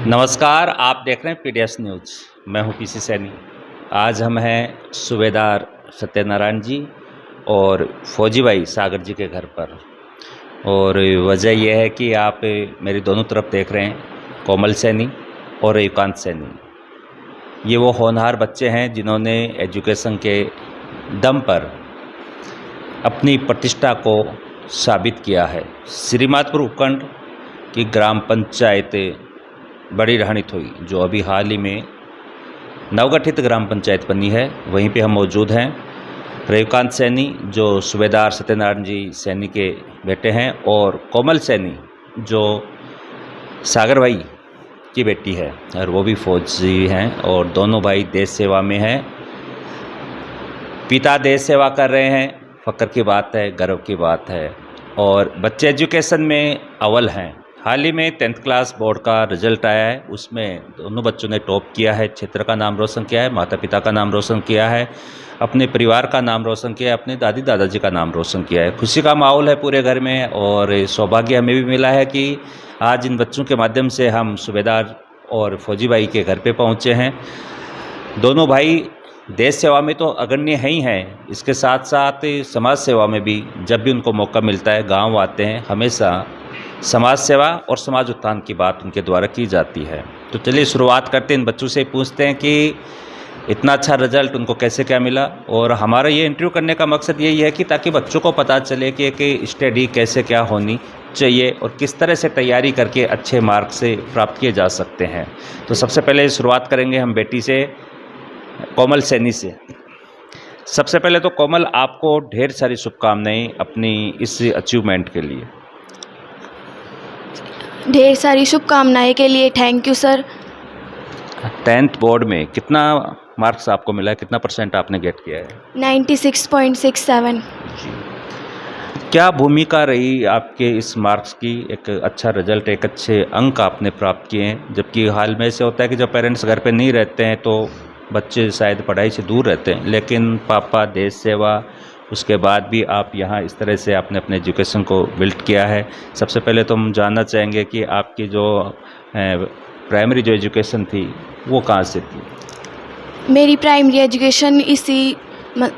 नमस्कार, आप देख रहे हैं पीडीएस न्यूज़। मैं हूं पीसी सैनी। आज हम हैं सूबेदार सत्यनारायण जी और फौजी भाई सागर जी के घर पर। और वजह यह है कि आप मेरी दोनों तरफ देख रहे हैं, कोमल सैनी और युकांत सैनी। ये वो होनहार बच्चे हैं जिन्होंने एजुकेशन के दम पर अपनी प्रतिष्ठा को साबित किया है। श्रीमाधपुर उपखंड की ग्राम पंचायत बड़ी राहनीथोई, जो अभी हाल ही में नवगठित ग्राम पंचायत बनी है, वहीं पे हम मौजूद हैं। रविकांत सैनी जो सूबेदार सत्यनारायण जी सैनी के बेटे हैं, और कोमल सैनी जो सागर भाई की बेटी है, और वो भी फौजी हैं, और दोनों भाई देश सेवा में हैं। पिता देश सेवा कर रहे हैं, फ़ख्र की बात है, गर्व की बात है। और बच्चे एजुकेशन में अव्वल हैं। हाल ही में 10th क्लास बोर्ड का रिजल्ट आया है, उसमें दोनों बच्चों ने टॉप किया है, क्षेत्र का नाम रोशन किया है, माता पिता का नाम रोशन किया है, अपने परिवार का नाम रोशन किया है, अपने दादी दादाजी का नाम रोशन किया है। खुशी का माहौल है पूरे घर में, और सौभाग्य हमें भी मिला है कि आज इन बच्चों के माध्यम से हम सूबेदार और फौजी भाई के घर पे पहुँचे हैं। दोनों भाई देश सेवा में तो अग्रणी ही हैं, इसके साथ साथ समाज सेवा में भी जब भी उनको मौका मिलता है गांव आते हैं। हमेशा समाज सेवा और समाज उत्थान की बात उनके द्वारा की जाती है। तो चलिए शुरुआत करते हैं, इन बच्चों से पूछते हैं कि इतना अच्छा रिजल्ट उनको कैसे क्या मिला। और हमारा ये इंटरव्यू करने का मकसद यही है कि ताकि बच्चों को पता चले कि स्टडी कैसे क्या होनी चाहिए और किस तरह से तैयारी करके अच्छे मार्क से प्राप्त किए जा सकते हैं। तो सबसे पहले शुरुआत करेंगे हम बेटी से, कोमल सैनी से। सबसे पहले तो कोमल, आपको ढेर सारी शुभकामनाएं अपनी इस अचीवमेंट के लिए। ढेर सारी शुभकामनाएं के लिए thank you sir. 10th board में कितना मार्क्स आपको मिला है, कितना % आपने गेट किया है? 96.67। क्या भूमिका रही आपके इस मार्क्स की? एक अच्छा रिजल्ट, एक अच्छे अंक आपने प्राप्त किए हैं, जबकि हाल में ऐसे होता है कि जब पेरेंट्स घर पे नहीं रहते हैं तो बच्चे शायद पढ़ाई से दूर रहते हैं, लेकिन पापा देश सेवा, उसके बाद भी आप यहाँ इस तरह से आपने अपने एजुकेशन को बिल्ड किया है। सबसे पहले तो हम जानना चाहेंगे कि आपकी जो प्राइमरी जो एजुकेशन थी वो कहाँ से थी? मेरी प्राइमरी एजुकेशन इसी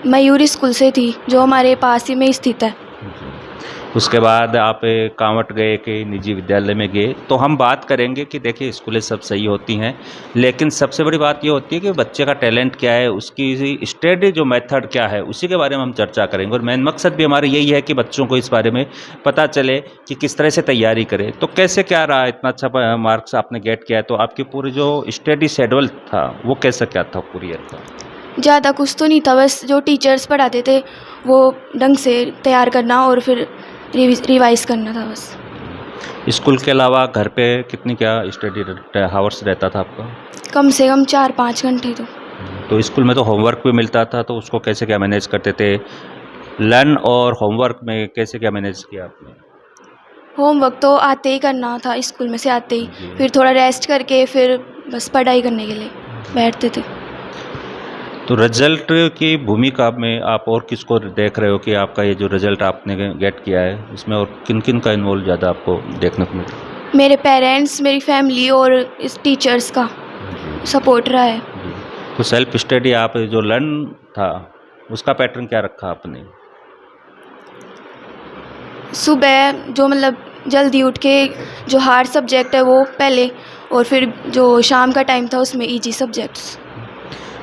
मयूरी स्कूल से थी, जो हमारे पास ही में स्थित है। उसके बाद आप कांवट गए कि निजी विद्यालय में गए, तो हम बात करेंगे कि देखिए स्कूलें सब सही होती हैं, लेकिन सबसे बड़ी बात ये होती है कि बच्चे का टैलेंट क्या है, उसकी स्टडी जो मेथड क्या है, उसी के बारे में हम चर्चा करेंगे। और मेन मकसद भी हमारा यही है कि बच्चों को इस बारे में पता चले कि किस तरह से तैयारी करें। तो कैसे क्या रहा, इतना अच्छा मार्क्स आपने गेट किया है, तो आपकी पूरी जो स्टडी शेड्यूल था वो कैसा क्या था पूरी ईयर का? ज़्यादा कुछ तो नहीं था, बस जो टीचर्स पढ़ाते थे वो ढंग से तैयार करना और फिर रिवाइज करना था बस। स्कूल के अलावा घर पे कितनी क्या स्टडी हावर्स रहता था आपका? कम से कम 4-5 घंटे तो स्कूल में तो होमवर्क भी मिलता था, तो उसको कैसे क्या मैनेज करते थे? लर्न और होमवर्क में कैसे क्या मैनेज किया आपने? होमवर्क तो आते ही करना था, स्कूल में से आते ही, फिर थोड़ा रेस्ट करके फिर बस पढ़ाई करने के लिए बैठते थे। तो रिजल्ट की भूमिका में आप और किसको देख रहे हो कि आपका ये जो रिजल्ट आपने गेट किया है, इसमें और किन किन का इन्वॉल्व ज़्यादा आपको देखने को मिला? मेरे पेरेंट्स, मेरी फैमिली और इस टीचर्स का सपोर्ट रहा है। तो सेल्फ स्टडी आप जो लर्न था उसका पैटर्न क्या रखा आपने? सुबह जो मतलब जल्दी उठ के जो हार्ड सब्जेक्ट है वो पहले, और फिर जो शाम का टाइम था उसमें इजी सब्जेक्ट्स।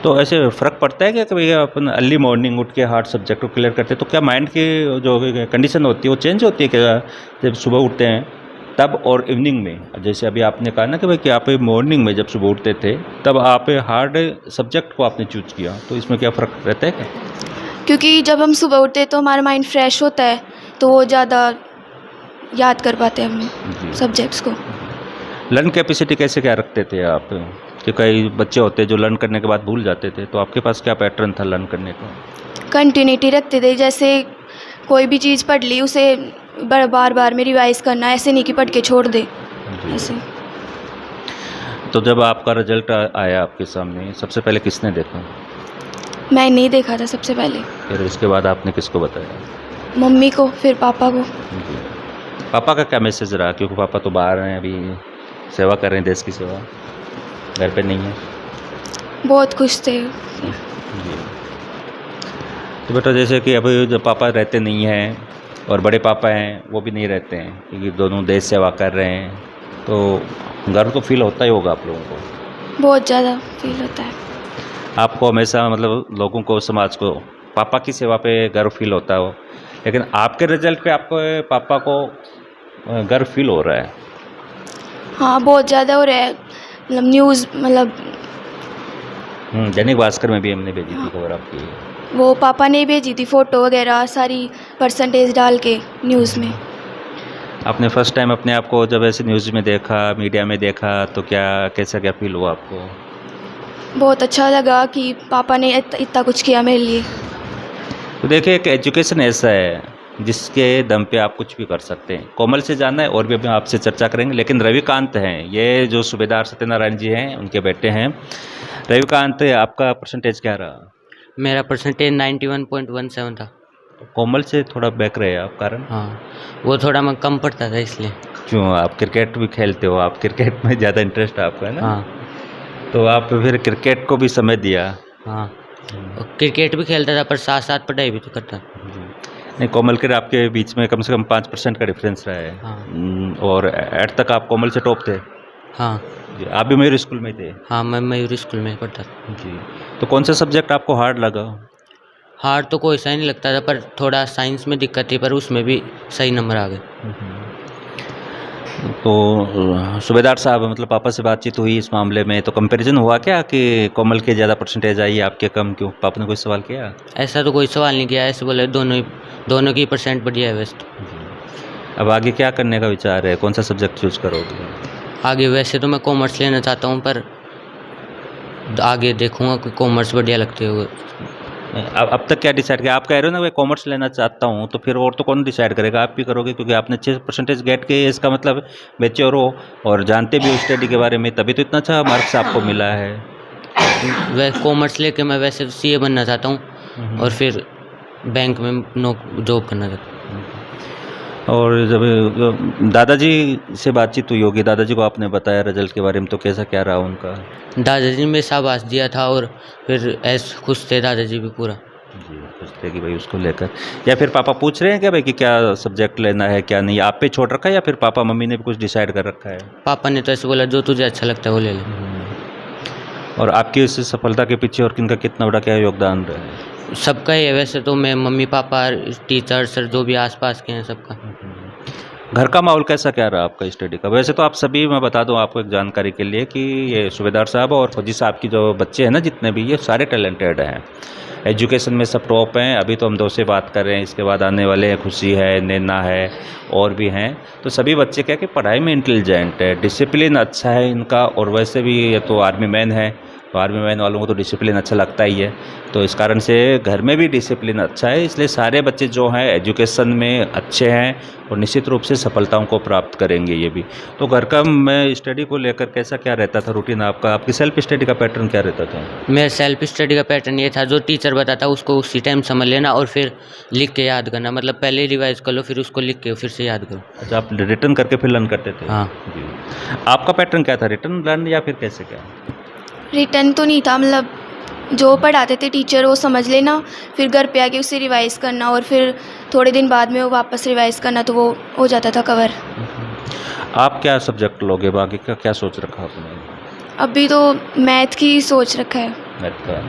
तो ऐसे फ़र्क पड़ता है क्या कि भैया अपन अर्ली मॉर्निंग उठ के हार्ड सब्जेक्ट को क्लियर करते हैं, तो क्या माइंड की जो कंडीशन होती है वो चेंज होती है क्या जब सुबह उठते हैं तब और इवनिंग में? जैसे अभी आपने कहा ना कि भाई कि आप मॉर्निंग में जब सुबह उठते थे तब आप हार्ड सब्जेक्ट को आपने चूज किया, तो इसमें क्या फ़र्क रहता है क्या? क्योंकि जब हम सुबह उठते हैं तो हमारा माइंड फ्रेश होता है, तो वो ज़्यादा याद कर पाते हैं हम सब्जेक्ट्स को। लर्न कैपेसिटी कैसे क्या रखते थे आप? कि कई बच्चे होते हैं जो लर्न करने के बाद भूल जाते थे, तो आपके पास क्या पैटर्न था लर्न करने का? कंटिन्यूटी रखते थे, जैसे कोई भी चीज़ पढ़ ली उसे बार बार में रिवाइज करना, ऐसे नहीं कि पढ़ के छोड़ दे ऐसे। तो जब आपका रिजल्ट आया आपके सामने, सबसे पहले किसने देखा? मैं नहीं देखा था सबसे पहले। फिर उसके बाद आपने किसको बताया? मम्मी को, फिर पापा को। पापा का क्या मैसेज रहा, क्योंकि पापा तो बाहर हैं अभी सेवा कर रहे हैं, देश की सेवा, घर पे नहीं है? बहुत खुश थे। जी। तो बेटा जैसे कि अभी जो पापा रहते नहीं हैं और बड़े पापा हैं वो भी नहीं रहते हैं, क्योंकि दोनों देश सेवा कर रहे हैं, तो गर्व तो फील होता ही होगा आप लोगों को। बहुत ज़्यादा फील होता है। आपको हमेशा मतलब लोगों को, समाज को पापा की सेवा पे गर्व फील होता हो, लेकिन आपके रिजल्ट पे आपको पापा को गर्व फील हो रहा है? हाँ, बहुत ज़्यादा हो रहा है। मतलब न्यूज़, मतलब दैनिक भास्कर में भी हमने भेजी थी खबर आपकी। वो पापा ने भेजी थी फ़ोटो वगैरह सारी परसेंटेज डाल के न्यूज़ में। आपने फर्स्ट टाइम अपने आप को जब ऐसे न्यूज़ में देखा, मीडिया में देखा, तो क्या फील हुआ आपको? बहुत अच्छा लगा कि पापा ने इतना कुछ किया मेरे लिए। तो देखिए, एक एजुकेशन ऐसा है जिसके दम पे आप कुछ भी कर सकते हैं। कोमल से जानना है और भी हम आपसे चर्चा करेंगे, लेकिन रविकांत हैं, ये जो सूबेदार सत्यनारायण जी हैं उनके बेटे हैं। रविकांत, आपका परसेंटेज क्या रहा? मेरा परसेंटेज 91.17 था। कोमल से थोड़ा बैक रहे आप, कारण? हाँ, वो थोड़ा मैं कम पढ़ता था इसलिए। क्यों, आप क्रिकेट भी खेलते हो, आप क्रिकेट में ज़्यादा इंटरेस्ट है आपका, है ना? हाँ तो आप फिर क्रिकेट को भी समय दिया। हाँ, और क्रिकेट भी खेलता था पर साथ साथ पढ़ाई भी तो करता था। नहीं, कोमल के आपके बीच में कम से कम 5% का डिफरेंस रहा है। हाँ। और 8 तक आप कोमल से टॉप थे? हाँ जी। आप भी मयूर स्कूल में थे? हाँ, मैं मयूर स्कूल में पढ़ता था। जी। तो कौन सा सब्जेक्ट आपको हार्ड लगा? हार्ड तो कोई सा ही नहीं लगता था, पर थोड़ा साइंस में दिक्कत थी, पर उसमें भी सही नंबर आ गए। तो सूबेदार साहब, मतलब पापा से बातचीत हुई इस मामले में, तो कंपैरिजन हुआ क्या कि कोमल के ज़्यादा परसेंटेज आई, आपके कम क्यों? पापा ने कोई सवाल किया? ऐसा तो कोई सवाल नहीं किया, ऐसे बोले दोनों की परसेंट बढ़िया है वैसे तो। जी। अब आगे क्या करने का विचार है, कौन सा सब्जेक्ट चूज करोगे? आगे वैसे तो मैं कॉमर्स लेना चाहता हूँ, पर आगे देखूँगा कि कॉमर्स बढ़िया लगते हुए। अब तक क्या डिसाइड किया? आप कह रहे हो ना मैं कॉमर्स लेना चाहता हूँ, तो फिर और तो कौन डिसाइड करेगा? आप भी करोगे, क्योंकि आपने 6% गेट किए, इसका मतलब मेच्योर हो और जानते भी हो स्टडी के बारे में, तभी तो इतना अच्छा मार्क्स आपको मिला है। वह कॉमर्स लेके मैं वैसे सीए बनना चाहता हूँ और फिर बैंक में जॉब करना चाहता हूँ। और जब दादाजी से बातचीत हुई होगी, दादाजी को आपने बताया रिजल्ट के बारे में, तो कैसा क्या रहा उनका? दादाजी ने शाबाश दिया था और फिर ऐसे खुश थे दादाजी भी पूरा। जी, खुश थे कि भाई उसको लेकर, या फिर पापा पूछ रहे हैं क्या भाई कि क्या सब्जेक्ट लेना है क्या नहीं, आप पे छोड़ रखा है या फिर पापा मम्मी ने भी कुछ डिसाइड कर रखा है? पापा ने तो ऐसे बोला जो तुझे अच्छा लगता है वो ले ले। और आपकी इस सफलता के पीछे और किनका कितना बड़ा क्या योगदान रहा है? सबका ही है वैसे तो, मैं मम्मी पापा टीचर सर जो भी आसपास के हैं सबका। घर का माहौल कैसा क्या रहा आपका स्टडी का? वैसे तो आप सभी, मैं बता दूं आपको एक जानकारी के लिए कि ये सूबेदार साहब और फौजी साहब की जो बच्चे हैं ना, जितने भी, ये सारे टैलेंटेड हैं, एजुकेशन में सब टॉप हैं। अभी तो हम 2 से बात कर रहे हैं, इसके बाद आने वाले हैं खुशी है, नैना है, और भी हैं। तो सभी बच्चे क्या कि पढ़ाई में इंटेलिजेंट है, डिसिप्लिन अच्छा है इनका, और वैसे भी ये तो आर्मी मैन है, तो आर्मी मैन वालों को तो डिसिप्लिन अच्छा लगता ही है, तो इस कारण से घर में भी डिसिप्लिन अच्छा है। इसलिए सारे बच्चे जो हैं एजुकेशन में अच्छे हैं और निश्चित रूप से सफलताओं को प्राप्त करेंगे ये भी। तो घर का मैं स्टडी को लेकर कैसा क्या रहता था रूटीन आपका? आपकी सेल्फ स्टडी का पैटर्न क्या रहता था? मेरा सेल्फ स्टडी का पैटर्न ये था, जो टीचर बताता उसको उसी टाइम समझ लेना और फिर लिख के याद करना, मतलब पहले रिवाइज कर लो फिर उसको लिख के फिर से याद करो। अच्छा, आप रिटर्न करके फिर लर्न करते थे? हाँ जी। आपका पैटर्न क्या था, रिटर्न लर्न या फिर कैसे क्या? रिटर्न तो नहीं था, मतलब जो पढ़ाते थे टीचर वो समझ लेना, फिर घर पे आके उसे रिवाइज़ करना और फिर थोड़े दिन बाद में वो वापस रिवाइज़ करना, तो वो हो जाता था कवर। आप क्या सब्जेक्ट लोगे, बाकी का क्या सोच रखा आपने? अभी तो मैथ की सोच रखा है। मैथ का?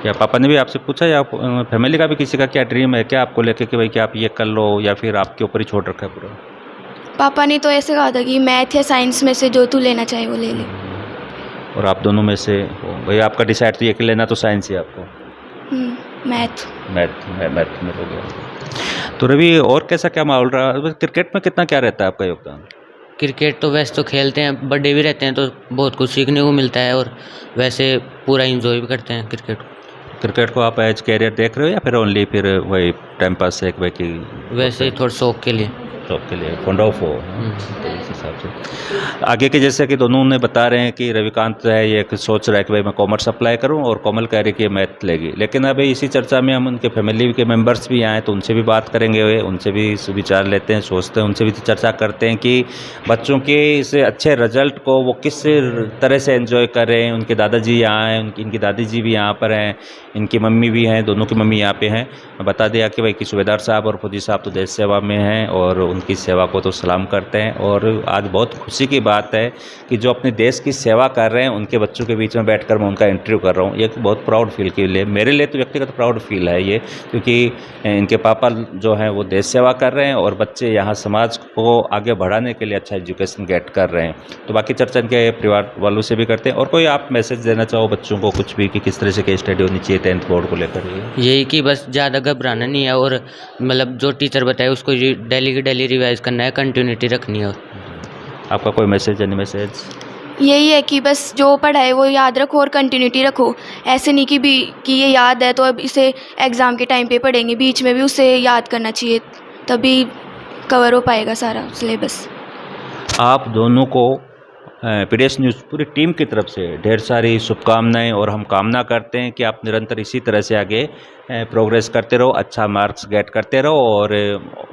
या पापा ने भी आपसे पूछा, या फैमिली का भी किसी का क्या ड्रीम है क्या आपको लेके कि भाई कि आप ये कर लो, या फिर आपके ऊपर ही छोड़ रखा है पूरा? पापा ने तो ऐसे कहा था कि मैथ या साइंस में से जो तू लेना चाहे वो ले ले। और आप दोनों में से हो भाई, आपका डिसाइड तो ये कि लेना तो साइंस ही आपको? मैथ में हो गया। तो रवि, और कैसा क्या माहौल रहा क्रिकेट में? कितना क्या रहता है आपका योगदान? क्रिकेट तो वैसे तो खेलते हैं, बर्थडे भी रहते हैं तो बहुत कुछ सीखने को मिलता है, और वैसे पूरा इंजॉय भी करते हैं क्रिकेट को। आप एज कैरियर देख रहे हो या फिर ओनली फिर वही टाइम पास से एक भाई की? वैसे ही थोड़ा शौक के लिए। टॉप के लिए फंड ऑफ हो, तो इस हिसाब से आगे के जैसे कि दोनों ने बता रहे हैं कि रविकांत है ये सोच रहा है कि भाई मैं कॉमर्स अप्लाई करूं और कोमल कह रही है कि मैथ लेगी, लेकिन अभी इसी चर्चा में हम उनके फैमिली के मेंबर्स भी आए तो उनसे भी बात करेंगे, उनसे भी विचार लेते हैं, सोचते हैं, उनसे भी चर्चा करते हैं कि बच्चों के इस अच्छे रिजल्ट को वो किस तरह से एंजॉय करें। उनके दादाजी यहाँ हैं, इनकी दादी जी भी यहाँ पर हैं, इनकी मम्मी भी हैं, दोनों की मम्मी यहाँ पे हैं। बता दिया कि भाई कि सूबेदार साहब और फौजी साहब तो देश सेवा में हैं और उनकी सेवा को तो सलाम करते हैं। और आज बहुत खुशी की बात है कि जो अपने देश की सेवा कर रहे हैं उनके बच्चों के बीच में बैठकर मैं उनका इंटरव्यू कर रहा हूँ। ये बहुत प्राउड फील के लिए, मेरे लिए तो व्यक्तिगत प्राउड फील है ये, क्योंकि इनके पापा जो हैं वो देश सेवा कर रहे हैं और बच्चे यहाँ समाज को आगे बढ़ाने के लिए अच्छा एजुकेशन गेट कर रहे हैं। तो बाकी चर्चा इनके परिवार वालों से भी करते हैं। और कोई आप मैसेज देना चाहो बच्चों को कुछ भी कि किस तरह से केस स्टडी होनी चाहिए 10th बोर्ड को लेकर? यही कि बस ज़्यादा घबराना नहीं है और मतलब जो टीचर बताए उसको डेली की डेली रिवाइज करना है, कंटिन्यूटी रखनी है। आपका कोई मैसेज, एनी मैसेज? यही है कि बस जो पढ़ाए वो याद रखो और कंटिन्यूटी रखो। ऐसे नहीं कि ये याद है तो अब इसे एग्ज़ाम के टाइम पे पढ़ेंगे, बीच में भी उसे याद करना चाहिए, तभी कवर हो पाएगा सारा सिलेबस। आप दोनों को पीडीएस न्यूज़ पूरी टीम की तरफ से ढेर सारी शुभकामनाएं और हम कामना करते हैं कि आप निरंतर इसी तरह से आगे प्रोग्रेस करते रहो, अच्छा मार्क्स गेट करते रहो और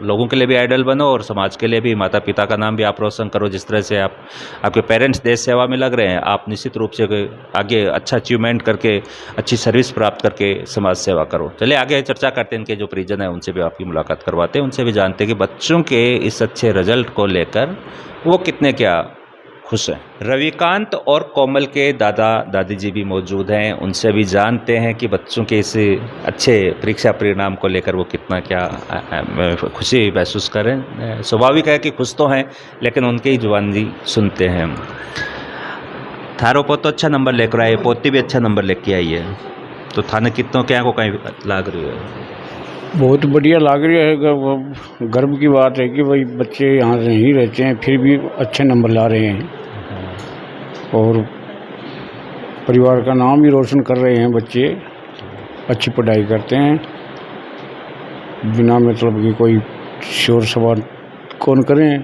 लोगों के लिए भी आइडल बनो और समाज के लिए भी, माता पिता का नाम भी आप रोशन करो। जिस तरह से आपके पेरेंट्स देश सेवा में लग रहे हैं, आप निश्चित रूप से आगे अच्छा अचीवमेंट करके, अच्छी सर्विस प्राप्त करके समाज सेवा करो। चलिए आगे चर्चा करते हैं, इनके जो परिजन हैं उनसे भी आपकी मुलाकात करवाते हैं, उनसे भी जानते हैं कि बच्चों के इस अच्छे रिजल्ट को लेकर वो कितने क्या खुश हैं। रविकांत और कोमल के दादा दादी जी भी मौजूद हैं, उनसे भी जानते हैं कि बच्चों के इस अच्छे परीक्षा परिणाम को लेकर वो कितना क्या खुशी महसूस करें। स्वाभाविक है कि खुश तो हैं, लेकिन उनकी ही जुबानी सुनते हैं हम। थारो पोतो अच्छा नंबर लेकर आए, पोती भी अच्छा नंबर लेके आई है, तो थाने कितनों क्या को कहीं लाग रही है? बहुत बढ़िया लग रही है। गर्व की बात है कि भाई बच्चे यहाँ नहीं रहते हैं फिर भी अच्छे नंबर ला रहे हैं और परिवार का नाम भी रोशन कर रहे हैं। बच्चे अच्छी पढ़ाई करते हैं, बिना मतलब कि कोई शोर शराबा कौन करें,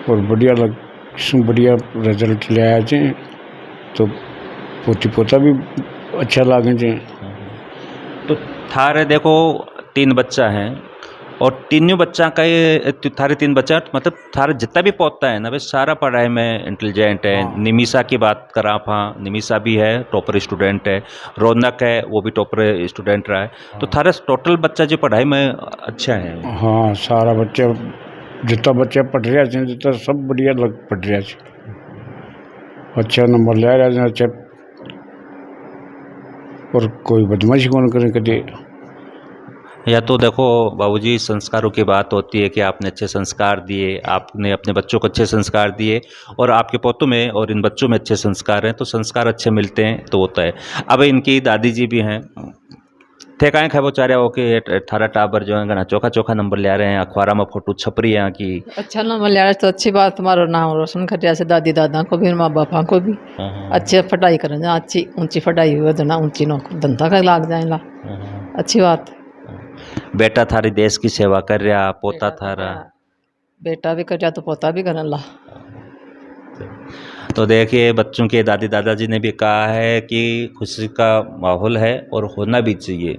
और बढ़िया रिजल्ट ले आए थे, तो पोती पोता भी अच्छा लागे थे। तो थारे देखो 3 बच्चा हैं और तीनों बच्चा का ये थारे 3 बच्चा मतलब थारे जितना भी पोता है ना वे सारा पढ़ाई में इंटेलिजेंट है। हाँ। निमिषा की बात करा हाँ, निमिषा भी है, टॉपर स्टूडेंट है। रौनक है, वो भी टॉपर स्टूडेंट रहा है। तो थारे टोटल बच्चा जो पढ़ाई में अच्छा है। हाँ, सारा बच्चा जितना बच्चा पढ़ रहा है जितना सब बढ़िया पढ़ रहा है, अच्छा नंबर ले रहा है, अच्छा, और कोई बदमाशी कौन करे कदे। या तो देखो बाबूजी, संस्कारों की बात होती है कि आपने अच्छे संस्कार दिए, आपने अपने बच्चों को अच्छे संस्कार दिए और आपके पोतों में और इन बच्चों में अच्छे संस्कार हैं, तो संस्कार अच्छे मिलते हैं तो होता है। अब इनकी दादी जी भी हैं, थे कहें खै बेचारे हो कि 18 टाबर जो है चोखा चोखा नंबर ले रहे हैं, अखबार में फोटो छप रही है यहाँ की। अच्छा नंबर ले रहा है तो अच्छी बात, तुम्हारा नाम रोशन कर से दादी दादा को भी, माँ बापा को भी अच्छे पढ़ाई करें, अच्छी ऊंची पढ़ाई हुई जना, ऊंची नौकरी धंधा का लाग जाए, अच्छी बात। बेटा थारी देश की सेवा कर रहा, पोता थारा बेटा भी कर रहा तो पोता भी कर ला। तो देखिए बच्चों के दादी दादाजी ने भी कहा है कि खुशी का माहौल है और होना भी चाहिए।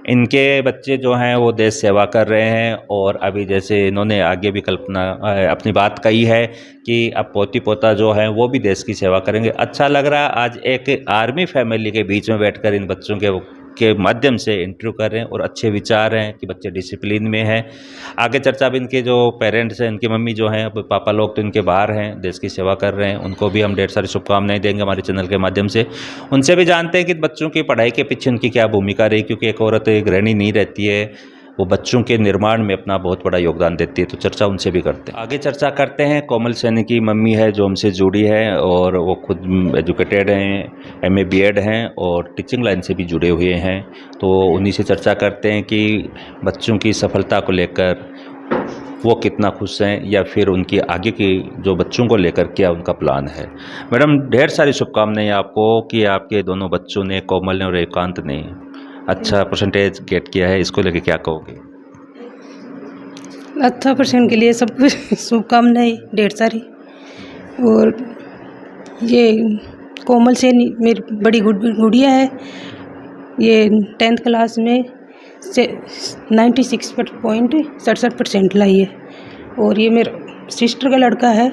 इनके बच्चे जो हैं वो देश सेवा कर रहे हैं और अभी जैसे इन्होंने आगे भी कल्पना अपनी बात कही है कि अब पोती पोता जो हैं वो भी देश की सेवा करेंगे। अच्छा लग रहा है आज एक आर्मी फैमिली के बीच में बैठकर इन बच्चों के माध्यम से इंटरव्यू कर रहे हैं और अच्छे विचार हैं कि बच्चे डिसिप्लिन में हैं। आगे चर्चा भी इनके जो पेरेंट्स हैं, इनकी मम्मी जो हैं, पापा लोग तो इनके बाहर हैं, देश की सेवा कर रहे हैं, उनको भी हम ढेर सारी शुभकामनाएं देंगे हमारे चैनल के माध्यम से। उनसे भी जानते हैं कि बच्चों की पढ़ाई के पीछे उनकी क्या भूमिका रही, क्योंकि एक औरत गृहिणी नहीं रहती है, वो बच्चों के निर्माण में अपना बहुत बड़ा योगदान देती है। तो चर्चा उनसे भी करते हैं। आगे चर्चा करते हैं कोमल सैनी की मम्मी है जो हमसे जुड़ी है और वो खुद एजुकेटेड हैं, MA BEd हैं और टीचिंग लाइन से भी जुड़े हुए हैं। तो उन्हीं से चर्चा करते हैं कि बच्चों की सफलता को लेकर वो कितना खुश हैं या फिर उनकी आगे की जो बच्चों को लेकर क्या उनका प्लान है। मैडम ढेर सारी शुभकामनाएं आपको कि आपके दोनों बच्चों ने, कोमल ने और एकांत ने, अच्छा परसेंटेज गेट किया है, इसको लेके क्या कहोगे? 80% के लिए सब कुछ शुभकामनाएं ढेर सारी। और ये कोमल सैनी मेरी बड़ी गुड़िया है, ये 10th क्लास में 96.67% लाई है। और ये मेरा सिस्टर का लड़का है,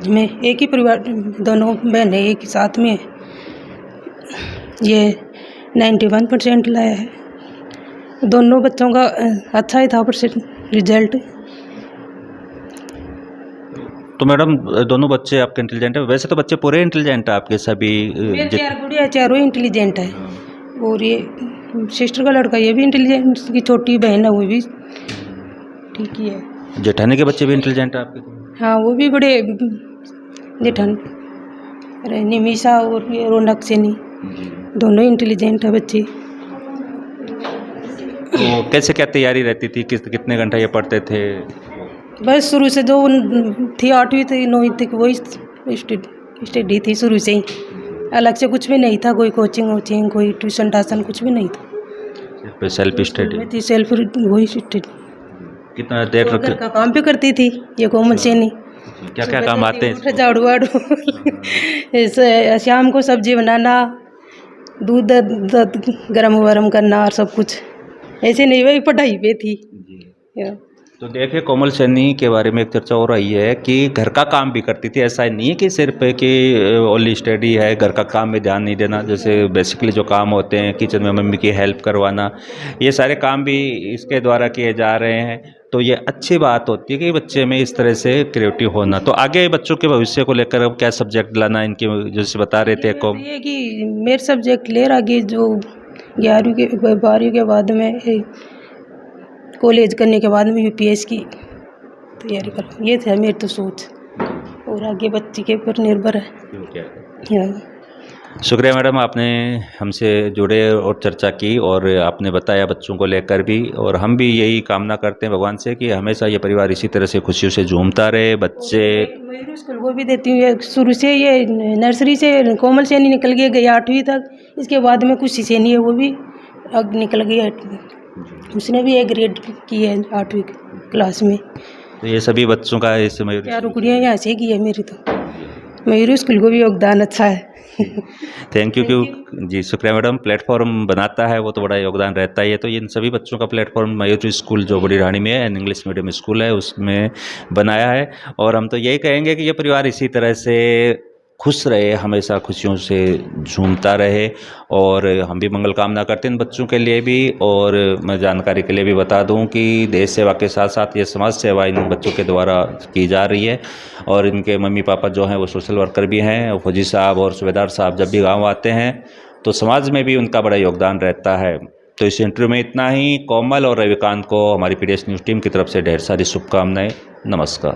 मैं एक ही परिवार, दोनों बहन है एक ही साथ में है, ये 91% लाया है। दोनों बच्चों का अच्छा ही था रिजल्ट। तो मैडम दोनों बच्चे आपके इंटेलिजेंट है? वैसे तो बच्चे पूरे इंटेलिजेंट है आपके सभी? मेरे 4 गुड़िया, चारों इंटेलिजेंट है। और ये सिस्टर का लड़का ये भी इंटेलिजेंट, की छोटी बहन है वो भी ठीक ही है। जेठानी के बच्चे भी इंटेलिजेंट है आपके? हाँ वो भी बड़े जेठान निमिषा और ये रौनक सैनी दोनों इंटेलिजेंट है बच्चे। तो कैसे क्या तैयारी रहती थी, कितने घंटा ये पढ़ते थे? बस शुरू से जो थी 8वीं तक 9वीं तक वही स्टडी थी शुरू से ही, अलग से कुछ भी नहीं था, कोई कोचिंग कोई ट्यूशन टाशन कुछ भी नहीं था, सेल्फ स्टडी थी, सेल्फ वही स्टडी। कितना देर घर का काम भी करती थी ये कोमल सैनी। क्या क्या काम आते हैं? झाड़ू वाड़ू शाम को सब्जी बनाना, दूध गरम वरम करना और सब कुछ, ऐसे नहीं वही पढ़ाई पे थी। तो देखिए कोमल सैनी के बारे में एक चर्चा हो रही है कि घर का काम भी करती थी, ऐसा नहीं है कि सिर्फ कि ओनली स्टडी है, घर का काम में ध्यान नहीं देना। जैसे बेसिकली जो काम होते हैं किचन में मम्मी की हेल्प करवाना, ये सारे काम भी इसके द्वारा किए जा रहे हैं। तो ये अच्छी बात होती है कि बच्चे में इस तरह से क्रिएटिव होना। तो आगे बच्चों के भविष्य को लेकर अब क्या सब्जेक्ट लाना इनके, जैसे बता रहे थे को ये कि मेरे सब्जेक्ट ले आगे जो 11वीं के 12वीं के बाद में कॉलेज करने के बाद में यूपीएस की तैयारी कर, ये था मेरी तो सोच। और आगे बच्चे के ऊपर निर्भर है। शुक्रिया मैडम, आपने हमसे जुड़े और चर्चा की और आपने बताया बच्चों को लेकर भी। और हम भी यही कामना करते हैं भगवान से कि हमेशा ये परिवार इसी तरह से खुशियों से झूमता रहे। बच्चे मयूर स्कूल को भी देती हूँ, शुरू से ये नर्सरी से कोमल सैनी निकल गई 8वीं तक, इसके बाद में कुछ सैनी है वो भी अब निकल गई 8वीं, उसने भी 1 ग्रेड की है 8वीं क्लास में। तो ये सभी बच्चों का इस मयूर 4 कुड़ियाँ यहाँ से की है मेरी, तो मयूर स्कूल को भी योगदान अच्छा है। थैंक यू जी, शुक्रिया मैडम। प्लेटफॉर्म बनाता है वो तो बड़ा योगदान रहता ही है। तो इन सभी बच्चों का प्लेटफॉर्म मयूर स्कूल जो बड़ी रानी में है, इंग्लिश मीडियम स्कूल है, उसमें बनाया है। और हम तो यही कहेंगे कि ये परिवार इसी तरह से खुश रहे, हमेशा खुशियों से झूमता रहे। और हम भी मंगल कामना करते हैं इन बच्चों के लिए भी। और मैं जानकारी के लिए भी बता दूं कि देश सेवा के साथ साथ ये समाज सेवा इन बच्चों के द्वारा की जा रही है। और इनके मम्मी पापा जो हैं वो सोशल वर्कर भी हैं। फौजी साहब और सूबेदार साहब जब भी गाँव आते हैं तो समाज में भी उनका बड़ा योगदान रहता है। तो इस इंटरव्यू में इतना ही। कोमल और रविकांत को हमारी PDS न्यूज़ टीम की तरफ से ढेर सारी शुभकामनाएँ। नमस्कार।